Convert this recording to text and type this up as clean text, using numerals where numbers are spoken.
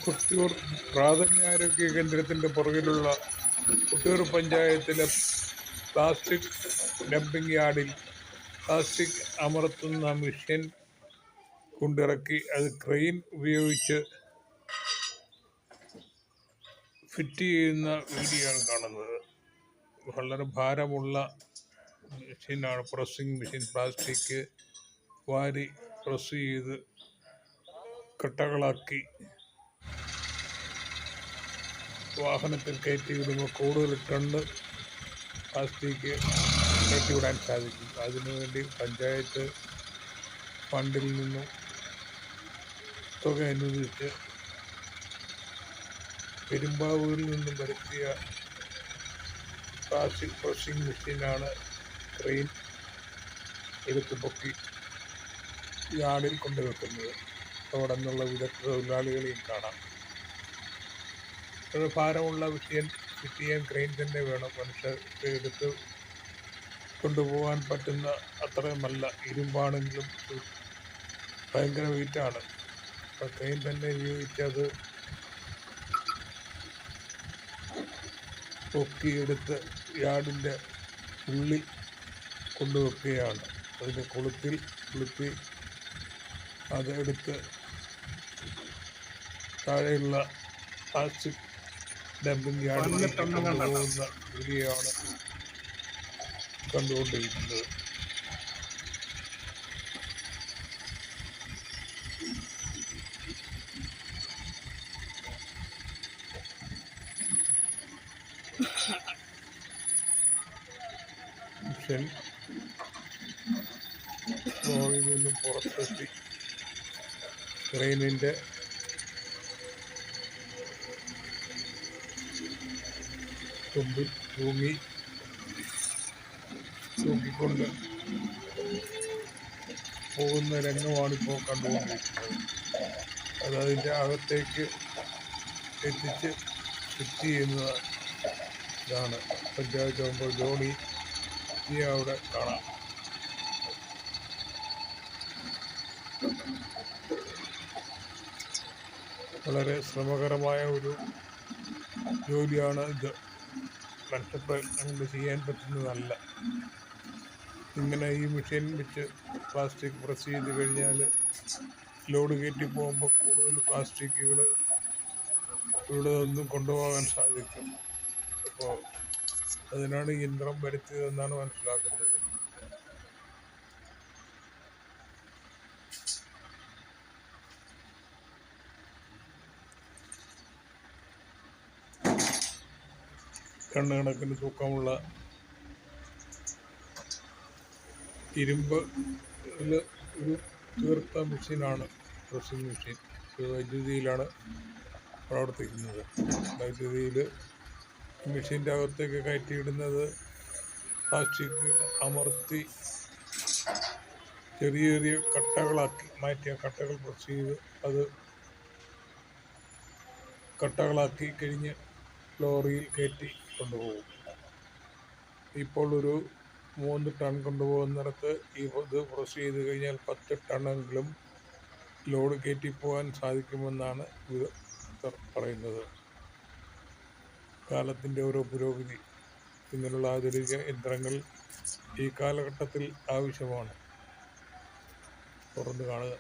കൊട്ടിയൂർ പ്രാഥമികാരോഗ്യ കേന്ദ്രത്തിൻ്റെ പുറകിലുള്ള കൊട്ടിയൂർ പഞ്ചായത്തിലെ പ്ലാസ്റ്റിക് ഡംപിങ് യാർഡിൽ പ്ലാസ്റ്റിക് അമർത്തുന്ന മെഷീൻ കൊണ്ടിറക്കി അത് ക്രെയിൻ ഉപയോഗിച്ച് ഫിറ്റ് ചെയ്യുന്ന വീഡിയോ ആണ് കാണുന്നത്. വളരെ ഭാരമുള്ള മെഷീനാണ്, പ്രസ്സിങ് മെഷീൻ. പ്ലാസ്റ്റിക് വാരി പ്രസ് ചെയ്ത് കട്ടകളാക്കി വാഹനത്തിൽ കയറ്റിവിടുമ്പോൾ കൂടുതൽ ടണ്ണ് പ്ലാസ്റ്റിക് കയറ്റിവിടാൻ സാധിക്കും. അതിനുവേണ്ടി പഞ്ചായത്ത് ഫണ്ടിൽ നിന്നും തുക അനുവദിച്ച് പെരുമ്പാവൂരിൽ നിന്നും വരുത്തിയ പ്ലാസ്റ്റിക് പ്രസ്സിങ് മെഷീനാണ് ക്രെയിൻ എടുത്ത് പൊക്കി യാർഡിൽ കൊണ്ടുവെക്കുന്നത്. അവിടെ നിന്നുള്ള വിദഗ്ധ തൊഴിലാളികളെയും കാണാം. ഒരു ഭാരമുള്ള മെഷീൻ ഫിറ്റ് ചെയ്യാൻ ക്രെയിൻ തന്നെ വേണം. മനുഷ്യർക്ക് എടുത്ത് കൊണ്ടുപോകാൻ പറ്റുന്ന അത്രയുമല്ല. ഇരുമ്പാണെങ്കിലും ഭയങ്കര വെയിറ്റാണ്. അപ്പോൾ ക്രെയിൻ തന്നെ ഉപയോഗിച്ചത് പൊക്കിയെടുത്ത് യാർഡിൻ്റെ ഉള്ളിൽ കൊണ്ടുവെക്കുകയാണ്. അതിൻ്റെ കൊളുത്തി അതെടുത്ത് താഴെയുള്ള പ്ലാസ്റ്റിക് ഡംപിങ് യാർഡിലേക്ക് കൊണ്ടുപോകുന്ന വീഡിയോ ആണ് കണ്ടുകൊണ്ടിരിക്കുന്നത്. മിഷൻ ലോറിയിൽ നിന്നും പുറത്തെത്തി ക്രെയിനിൻ്റെ തുമ്പിൽ തൂക്കിക്കൊണ്ട് പോകുന്ന രംഗമാണിപ്പോൾ കണ്ടുകൊണ്ടിരിക്കുന്നത്. അതതിൻ്റെ അകത്തേക്ക് എത്തിച്ച് ഫിറ്റ് ചെയ്യുന്നത് ഇതാണ്. പഞ്ചായത്ത് മെമ്പർ ജോണി അവിടെ കാണാം. വളരെ ശ്രമകരമായ ഒരു ജോലിയാണ് ഇത്. മനുഷ്യപ്രയത്നം കൊണ്ട് ചെയ്യാൻ പറ്റുന്നതല്ല. ഇങ്ങനെ ഈ മെഷീൻ വെച്ച് പ്ലാസ്റ്റിക് പ്രസ് ചെയ്ത് കഴിഞ്ഞാൽ ലോഡ് കയറ്റി പോകുമ്പോൾ കൂടുതൽ പ്ലാസ്റ്റിക്കുകൾ ഇവിടെ നിന്നും കൊണ്ടുപോകാൻ സാധിക്കും. അപ്പോൾ അതിനാണ് യന്ത്രം വരുത്തിയതെന്നാണ് മനസ്സിലാക്കുന്നത്. കണക്കിന് തൂക്കമുള്ള ഇരുമ്പ് ഒരു തീർത്ത മെഷീനാണ് പ്രസ്സിങ് മെഷീൻ. വൈദ്യുതിയിലാണ് പ്രവർത്തിക്കുന്നത്. വൈദ്യുതിയിൽ മെഷീൻ്റെ അകത്തേക്ക് കയറ്റിയിടുന്നത് പ്ലാസ്റ്റിക് അമർത്തി ചെറിയ ചെറിയ കട്ടകളാക്കി മാറ്റിയ കട്ടകൾ പ്രസ് ചെയ്ത് അത് കട്ടകളാക്കി കഴിഞ്ഞ് ലോറിയിൽ കയറ്റി കൊണ്ടുപോകും. ഇപ്പോൾ ഒരു 3 ടൺ കൊണ്ടുപോകുന്നിടത്ത് ഇത് പ്രസ് ചെയ്ത് കഴിഞ്ഞാൽ 10 ടണ്ണെങ്കിലും ലോഡ് കയറ്റിപ്പോകാൻ സാധിക്കുമെന്നാണ് വിദഗ്ധർ പറയുന്നത്. കാലത്തിൻ്റെ ഓരോ പുരോഗതി, ഇങ്ങനെയുള്ള ആധുനിക യന്ത്രങ്ങൾ ഈ കാലഘട്ടത്തിൽ ആവശ്യമാണ്. തുറന്നു കാണുക.